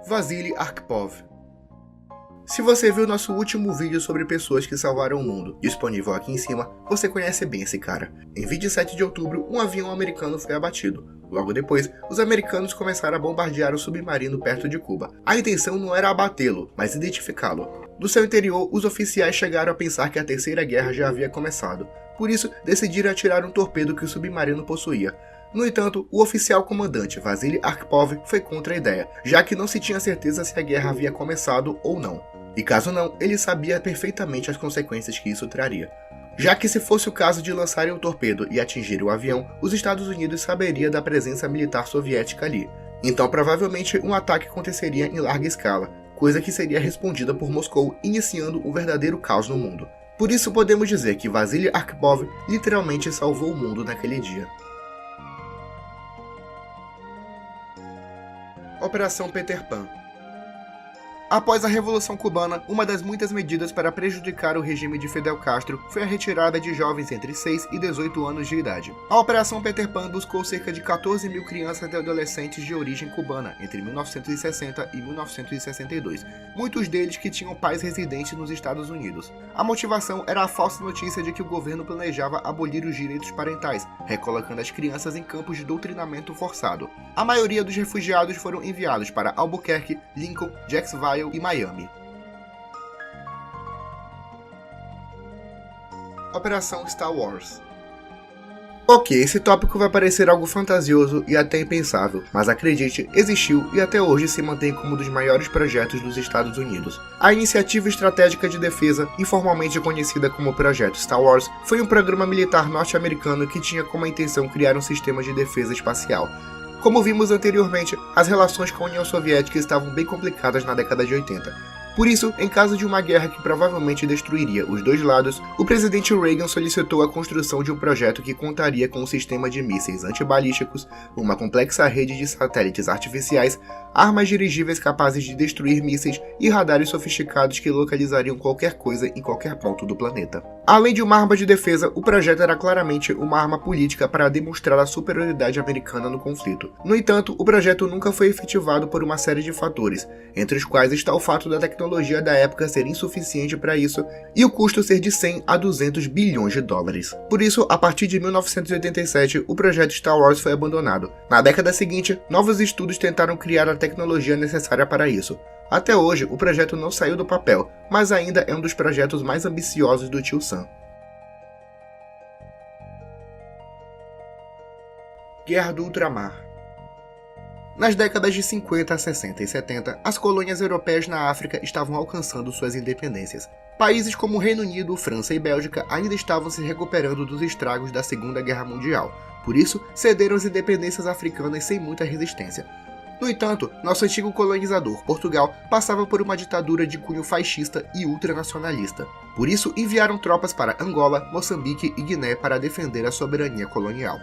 Vasily Arkhipov. Se você viu nosso último vídeo sobre pessoas que salvaram o mundo, disponível aqui em cima, você conhece bem esse cara. Em 27 de outubro, um avião americano foi abatido. Logo depois, os americanos começaram a bombardear o submarino perto de Cuba. A intenção não era abatê-lo, mas identificá-lo. Do seu interior, os oficiais chegaram a pensar que a Terceira Guerra já havia começado. Por isso, decidiram atirar um torpedo que o submarino possuía. No entanto, o oficial comandante Vasily Arkhipov foi contra a ideia, já que não se tinha certeza se a guerra havia começado ou não. E caso não, ele sabia perfeitamente as consequências que isso traria. Já que se fosse o caso de lançarem um torpedo e atingir o avião, os Estados Unidos saberiam da presença militar soviética ali. Então provavelmente um ataque aconteceria em larga escala, coisa que seria respondida por Moscou, iniciando um verdadeiro caos no mundo. Por isso podemos dizer que Vasily Arkhipov literalmente salvou o mundo naquele dia. Operação Peter Pan. Após a Revolução Cubana, uma das muitas medidas para prejudicar o regime de Fidel Castro foi a retirada de jovens entre 6 e 18 anos de idade. A Operação Peter Pan buscou cerca de 14 mil crianças e adolescentes de origem cubana entre 1960 e 1962, muitos deles que tinham pais residentes nos Estados Unidos. A motivação era a falsa notícia de que o governo planejava abolir os direitos parentais, recolocando as crianças em campos de doutrinamento forçado. A maioria dos refugiados foram enviados para Albuquerque, Lincoln, Jacksonville e Miami. Operação Star Wars. Ok, esse tópico vai parecer algo fantasioso e até impensável, mas acredite, existiu e até hoje se mantém como um dos maiores projetos dos Estados Unidos. A Iniciativa Estratégica de Defesa, informalmente conhecida como Projeto Star Wars, foi um programa militar norte-americano que tinha como intenção criar um sistema de defesa espacial. Como vimos anteriormente, as relações com a União Soviética estavam bem complicadas na década de 80. Por isso, em caso de uma guerra que provavelmente destruiria os dois lados, o presidente Reagan solicitou a construção de um projeto que contaria com um sistema de mísseis antibalísticos, uma complexa rede de satélites artificiais, armas dirigíveis capazes de destruir mísseis e radares sofisticados que localizariam qualquer coisa em qualquer ponto do planeta. Além de uma arma de defesa, o projeto era claramente uma arma política para demonstrar a superioridade americana no conflito. No entanto, o projeto nunca foi efetivado por uma série de fatores, entre os quais está o fato da tecnologia da época ser insuficiente para isso e o custo ser de 100 a 200 bilhões de dólares. Por isso, a partir de 1987, o projeto Star Wars foi abandonado. Na década seguinte, novos estudos tentaram criar a tecnologia necessária para isso. Até hoje, o projeto não saiu do papel, mas ainda é um dos projetos mais ambiciosos do Tio Sam. Guerra do Ultramar. Nas décadas de 50, 60 e 70, as colônias europeias na África estavam alcançando suas independências. Países como Reino Unido, França e Bélgica ainda estavam se recuperando dos estragos da Segunda Guerra Mundial, por isso cederam as independências africanas sem muita resistência. No entanto, nosso antigo colonizador, Portugal, passava por uma ditadura de cunho fascista e ultranacionalista. Por isso, enviaram tropas para Angola, Moçambique e Guiné para defender a soberania colonial.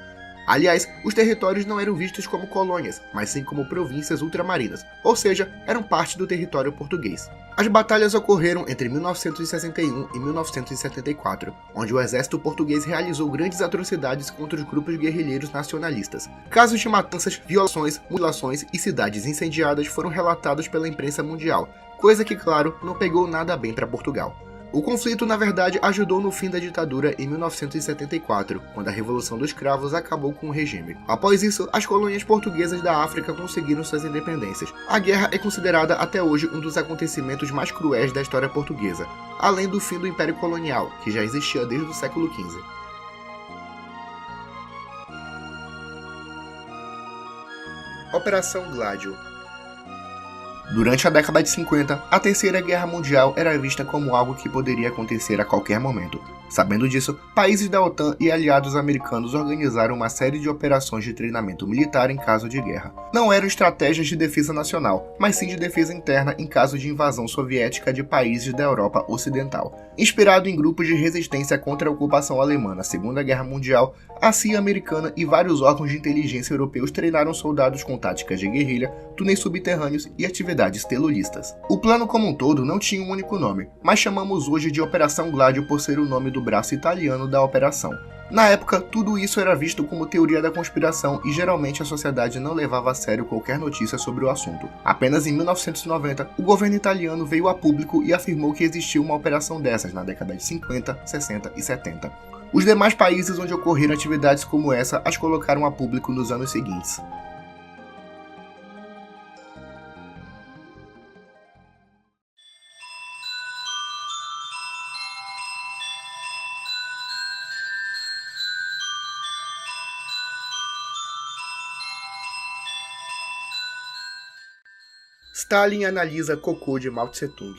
Aliás, os territórios não eram vistos como colônias, mas sim como províncias ultramarinas, ou seja, eram parte do território português. As batalhas ocorreram entre 1961 e 1974, onde o exército português realizou grandes atrocidades contra os grupos guerrilheiros nacionalistas. Casos de matanças, violações, mutilações e cidades incendiadas foram relatados pela imprensa mundial, coisa que, claro, não pegou nada bem para Portugal. O conflito, na verdade, ajudou no fim da ditadura em 1974, quando a Revolução dos Cravos acabou com o regime. Após isso, as colônias portuguesas da África conseguiram suas independências. A guerra é considerada até hoje um dos acontecimentos mais cruéis da história portuguesa, além do fim do Império Colonial, que já existia desde o século XV. Operação Gládio. Durante a década de 50, a Terceira Guerra Mundial era vista como algo que poderia acontecer a qualquer momento. Sabendo disso, países da OTAN e aliados americanos organizaram uma série de operações de treinamento militar em caso de guerra. Não eram estratégias de defesa nacional, mas sim de defesa interna em caso de invasão soviética de países da Europa Ocidental. Inspirado em grupos de resistência contra a ocupação alemã na Segunda Guerra Mundial, a CIA americana e vários órgãos de inteligência europeus treinaram soldados com táticas de guerrilha, túneis subterrâneos e atividades terroristas. O plano como um todo não tinha um único nome, mas chamamos hoje de Operação Gladio por ser o nome do braço italiano da operação. Na época, tudo isso era visto como teoria da conspiração e geralmente a sociedade não levava a sério qualquer notícia sobre o assunto. Apenas em 1990, o governo italiano veio a público e afirmou que existia uma operação dessas na década de 50, 60 e 70. Os demais países onde ocorreram atividades como essa as colocaram a público nos anos seguintes. Stalin analisa cocô de Mao Tse-tung.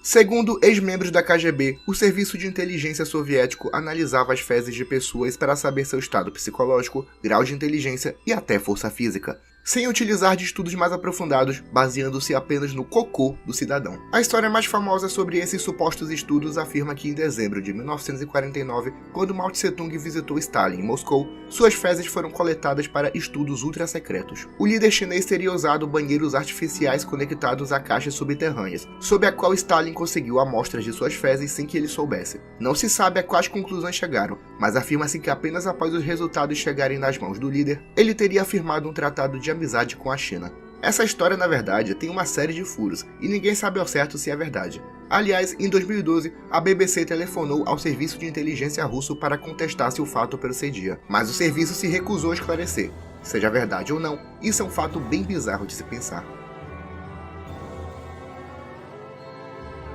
Segundo ex-membros da KGB, o serviço de inteligência soviético analisava as fezes de pessoas para saber seu estado psicológico, grau de inteligência e até força física, sem utilizar de estudos mais aprofundados, baseando-se apenas no cocô do cidadão. A história mais famosa sobre esses supostos estudos afirma que em dezembro de 1949, quando Mao Tse-tung visitou Stalin em Moscou, suas fezes foram coletadas para estudos ultra-secretos. O líder chinês teria usado banheiros artificiais conectados a caixas subterrâneas, sob a qual Stalin conseguiu amostras de suas fezes sem que ele soubesse. Não se sabe a quais conclusões chegaram, mas afirma-se que apenas após os resultados chegarem nas mãos do líder, ele teria firmado um tratado de amizade com a China. Essa história, na verdade, tem uma série de furos, e ninguém sabe ao certo se é verdade. Aliás, em 2012, a BBC telefonou ao serviço de inteligência russo para contestar se o fato procedia, mas o serviço se recusou a esclarecer. Seja verdade ou não, isso é um fato bem bizarro de se pensar.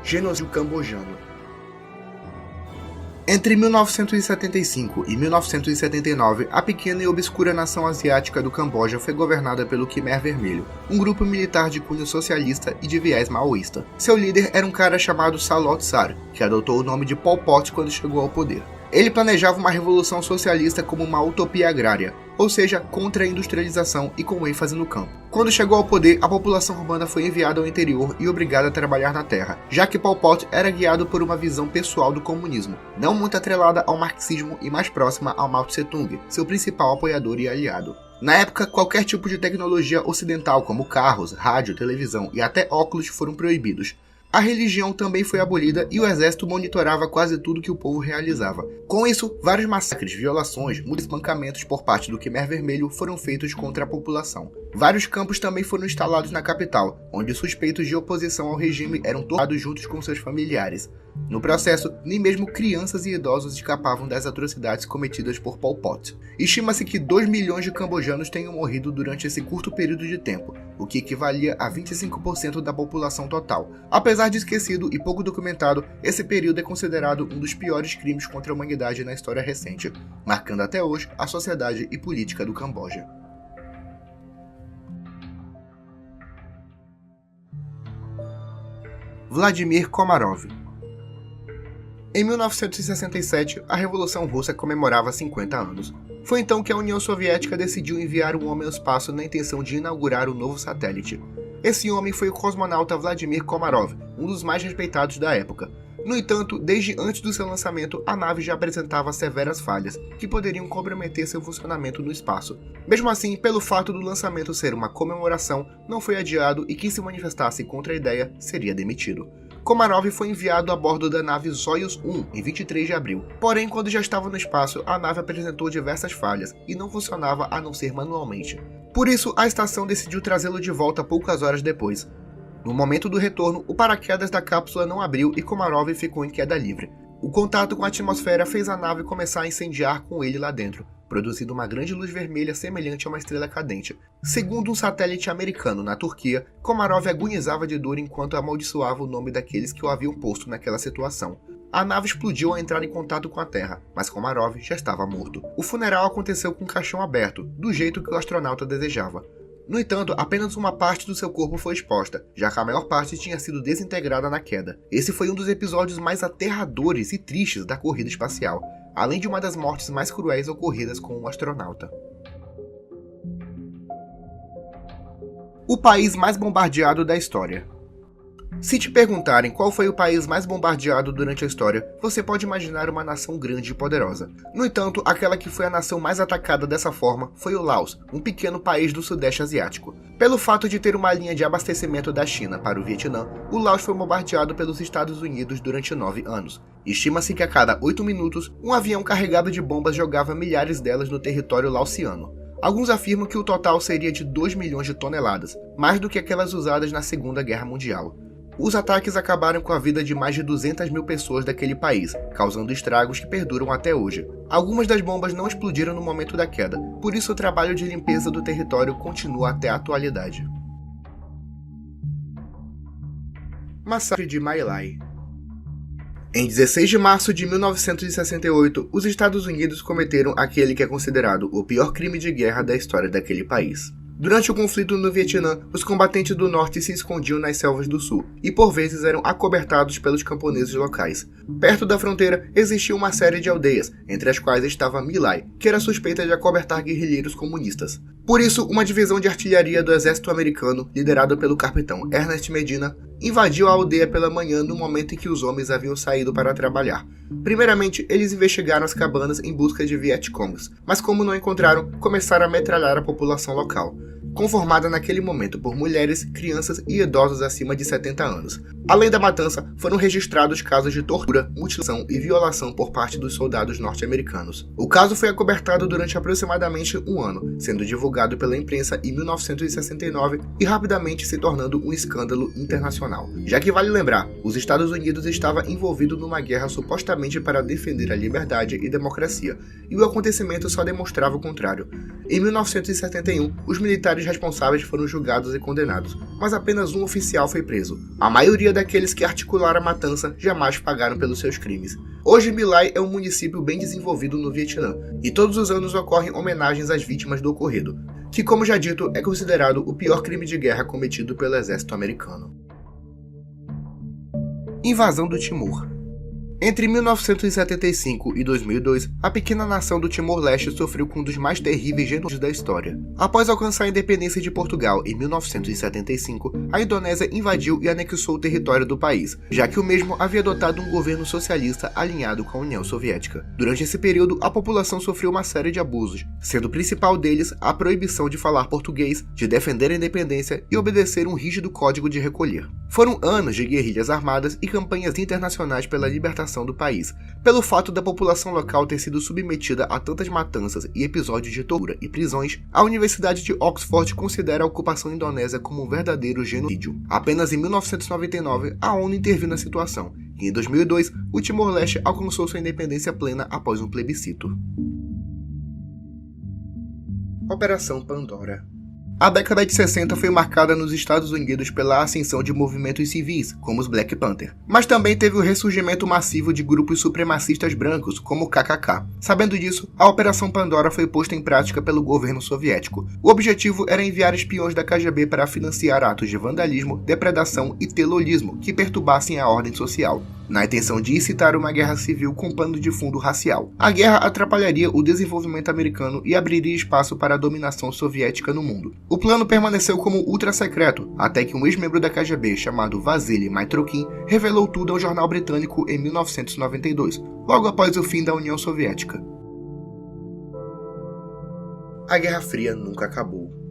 Genocídio cambojano. Entre 1975 e 1979, a pequena e obscura nação asiática do Camboja foi governada pelo Khmer Vermelho, um grupo militar de cunho socialista e de viés maoísta. Seu líder era um cara chamado Salot Sar, que adotou o nome de Pol Pot quando chegou ao poder. Ele planejava uma revolução socialista como uma utopia agrária, ou seja, contra a industrialização e com ênfase no campo. Quando chegou ao poder, a população urbana foi enviada ao interior e obrigada a trabalhar na terra, já que Pol Pot era guiado por uma visão pessoal do comunismo, não muito atrelada ao marxismo e mais próxima ao Mao Tse-tung, seu principal apoiador e aliado. Na época, qualquer tipo de tecnologia ocidental, como carros, rádio, televisão e até óculos, foram proibidos. A religião também foi abolida e o exército monitorava quase tudo que o povo realizava. Com isso, vários massacres, violações, muitos espancamentos por parte do Khmer Vermelho foram feitos contra a população. Vários campos também foram instalados na capital, onde suspeitos de oposição ao regime eram torturados juntos com seus familiares. No processo, nem mesmo crianças e idosos escapavam das atrocidades cometidas por Pol Pot. Estima-se que 2 milhões de cambojanos tenham morrido durante esse curto período de tempo, o que equivalia a 25% da população total. Apesar de esquecido e pouco documentado, esse período é considerado um dos piores crimes contra a humanidade na história recente, marcando até hoje a sociedade e política do Camboja. Vladimir Komarov. Em 1967, a Revolução Russa comemorava 50 anos. Foi então que a União Soviética decidiu enviar um homem ao espaço na intenção de inaugurar um novo satélite. Esse homem foi o cosmonauta Vladimir Komarov, um dos mais respeitados da época. No entanto, desde antes do seu lançamento, a nave já apresentava severas falhas, que poderiam comprometer seu funcionamento no espaço. Mesmo assim, pelo fato do lançamento ser uma comemoração, não foi adiado e quem se manifestasse contra a ideia seria demitido. Komarov foi enviado a bordo da nave Soyuz 1 em 23 de abril. Porém, quando já estava no espaço, a nave apresentou diversas falhas e não funcionava a não ser manualmente. Por isso, a estação decidiu trazê-lo de volta poucas horas depois. No momento do retorno, o paraquedas da cápsula não abriu e Komarov ficou em queda livre. O contato com a atmosfera fez a nave começar a incendiar com ele lá dentro, produzindo uma grande luz vermelha semelhante a uma estrela cadente. Segundo um satélite americano na Turquia, Komarov agonizava de dor enquanto amaldiçoava o nome daqueles que o haviam posto naquela situação. A nave explodiu ao entrar em contato com a Terra, mas Komarov já estava morto. O funeral aconteceu com o caixão aberto, do jeito que o astronauta desejava. No entanto, apenas uma parte do seu corpo foi exposta, já que a maior parte tinha sido desintegrada na queda. Esse foi um dos episódios mais aterradores e tristes da corrida espacial, além de uma das mortes mais cruéis ocorridas com um astronauta. O país mais bombardeado da história. Se te perguntarem qual foi o país mais bombardeado durante a história, você pode imaginar uma nação grande e poderosa. No entanto, aquela que foi a nação mais atacada dessa forma foi o Laos, um pequeno país do Sudeste Asiático. Pelo fato de ter uma linha de abastecimento da China para o Vietnã, o Laos foi bombardeado pelos Estados Unidos durante 9 anos. Estima-se que a cada 8 minutos, um avião carregado de bombas jogava milhares delas no território laosiano. Alguns afirmam que o total seria de 2 milhões de toneladas, mais do que aquelas usadas na Segunda Guerra Mundial. Os ataques acabaram com a vida de mais de 200 mil pessoas daquele país, causando estragos que perduram até hoje. Algumas das bombas não explodiram no momento da queda, por isso o trabalho de limpeza do território continua até a atualidade. Massacre de My Lai. Em 16 de março de 1968, os Estados Unidos cometeram aquele que é considerado o pior crime de guerra da história daquele país. Durante o conflito no Vietnã, os combatentes do norte se escondiam nas selvas do sul e por vezes eram acobertados pelos camponeses locais. Perto da fronteira existia uma série de aldeias, entre as quais estava My Lai, que era suspeita de acobertar guerrilheiros comunistas. Por isso, uma divisão de artilharia do exército americano, liderado pelo capitão Ernest Medina, invadiu a aldeia pela manhã no momento em que os homens haviam saído para trabalhar. Primeiramente, eles investigaram as cabanas em busca de Vietcongs, mas como não encontraram, começaram a metralhar a população local, conformada naquele momento por mulheres, crianças e idosos acima de 70 anos. Além da matança, foram registrados casos de tortura, mutilação e violação por parte dos soldados norte-americanos. O caso foi acobertado durante aproximadamente um ano, sendo divulgado pela imprensa em 1969 e rapidamente se tornando um escândalo internacional. Já que vale lembrar, os Estados Unidos estava envolvido numa guerra supostamente para defender a liberdade e democracia, e o acontecimento só demonstrava o contrário. Em 1971, os militares responsáveis foram julgados e condenados, mas apenas um oficial foi preso. A maioria daqueles que articularam a matança jamais pagaram pelos seus crimes. Hoje, My Lai é um município bem desenvolvido no Vietnã, e todos os anos ocorrem homenagens às vítimas do ocorrido, que, como já dito, é considerado o pior crime de guerra cometido pelo exército americano. Invasão do Timor. Entre 1975 e 2002, a pequena nação do Timor-Leste sofreu com um dos mais terríveis genocídios da história. Após alcançar a independência de Portugal em 1975, a Indonésia invadiu e anexou o território do país, já que o mesmo havia adotado um governo socialista alinhado com a União Soviética. Durante esse período, a população sofreu uma série de abusos, sendo o principal deles a proibição de falar português, de defender a independência e obedecer um rígido código de recolher. Foram anos de guerrilhas armadas e campanhas internacionais pela libertação do país. Pelo fato da população local ter sido submetida a tantas matanças e episódios de tortura e prisões, a Universidade de Oxford considera a ocupação indonésia como um verdadeiro genocídio. Apenas em 1999, a ONU interviu na situação, e em 2002, o Timor-Leste alcançou sua independência plena após um plebiscito. Operação Pandora. A década de 60 foi marcada nos Estados Unidos pela ascensão de movimentos civis, como os Black Panther, mas também teve o ressurgimento massivo de grupos supremacistas brancos, como o KKK. Sabendo disso, a Operação Pandora foi posta em prática pelo governo soviético. O objetivo era enviar espiões da KGB para financiar atos de vandalismo, depredação e telolismo que perturbassem a ordem social, na intenção de incitar uma guerra civil com pano de fundo racial. A guerra atrapalharia o desenvolvimento americano e abriria espaço para a dominação soviética no mundo. O plano permaneceu como ultra-secreto, até que um ex-membro da KGB chamado Vasily Mitrokhin revelou tudo ao jornal britânico em 1992, logo após o fim da União Soviética. A Guerra Fria nunca acabou.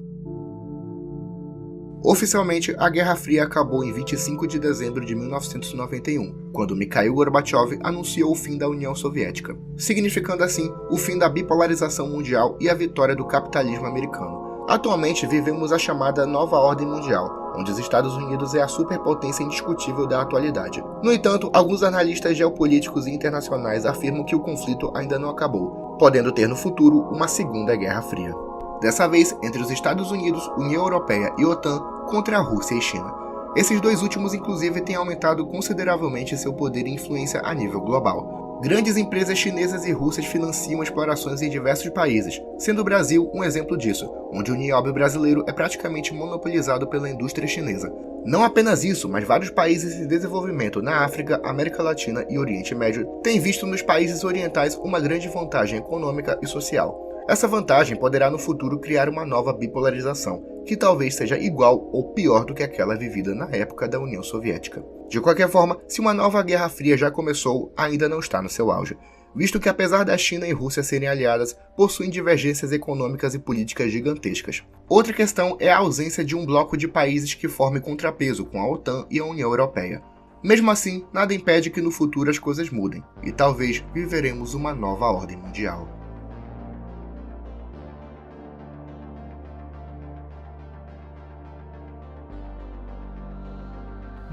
Oficialmente, a Guerra Fria acabou em 25 de dezembro de 1991, quando Mikhail Gorbachev anunciou o fim da União Soviética, significando assim o fim da bipolarização mundial e a vitória do capitalismo americano. Atualmente vivemos a chamada Nova Ordem Mundial, onde os Estados Unidos é a superpotência indiscutível da atualidade. No entanto, alguns analistas geopolíticos e internacionais afirmam que o conflito ainda não acabou, podendo ter no futuro uma segunda Guerra Fria. Dessa vez entre os Estados Unidos, União Europeia e OTAN contra a Rússia e China. Esses dois últimos inclusive têm aumentado consideravelmente seu poder e influência a nível global. Grandes empresas chinesas e russas financiam explorações em diversos países, sendo o Brasil um exemplo disso, onde o nióbio brasileiro é praticamente monopolizado pela indústria chinesa. Não apenas isso, mas vários países em desenvolvimento na África, América Latina e Oriente Médio têm visto nos países orientais uma grande vantagem econômica e social. Essa vantagem poderá no futuro criar uma nova bipolarização, que talvez seja igual ou pior do que aquela vivida na época da União Soviética. De qualquer forma, se uma nova Guerra Fria já começou, ainda não está no seu auge, visto que apesar da China e Rússia serem aliadas, possuem divergências econômicas e políticas gigantescas. Outra questão é a ausência de um bloco de países que forme contrapeso com a OTAN e a União Europeia. Mesmo assim, nada impede que no futuro as coisas mudem, e talvez viveremos uma nova ordem mundial.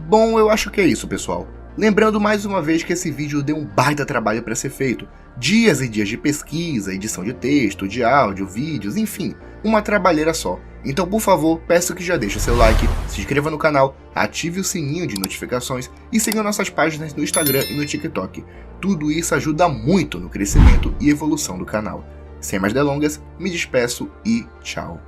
Bom, eu acho que é isso, pessoal. Lembrando mais uma vez que esse vídeo deu um baita trabalho para ser feito. Dias e dias de pesquisa, edição de texto, de áudio, vídeos, enfim, uma trabalheira só. Então, por favor, peço que já deixe seu like, se inscreva no canal, ative o sininho de notificações e siga nossas páginas no Instagram e no TikTok. Tudo isso ajuda muito no crescimento e evolução do canal. Sem mais delongas, me despeço e tchau.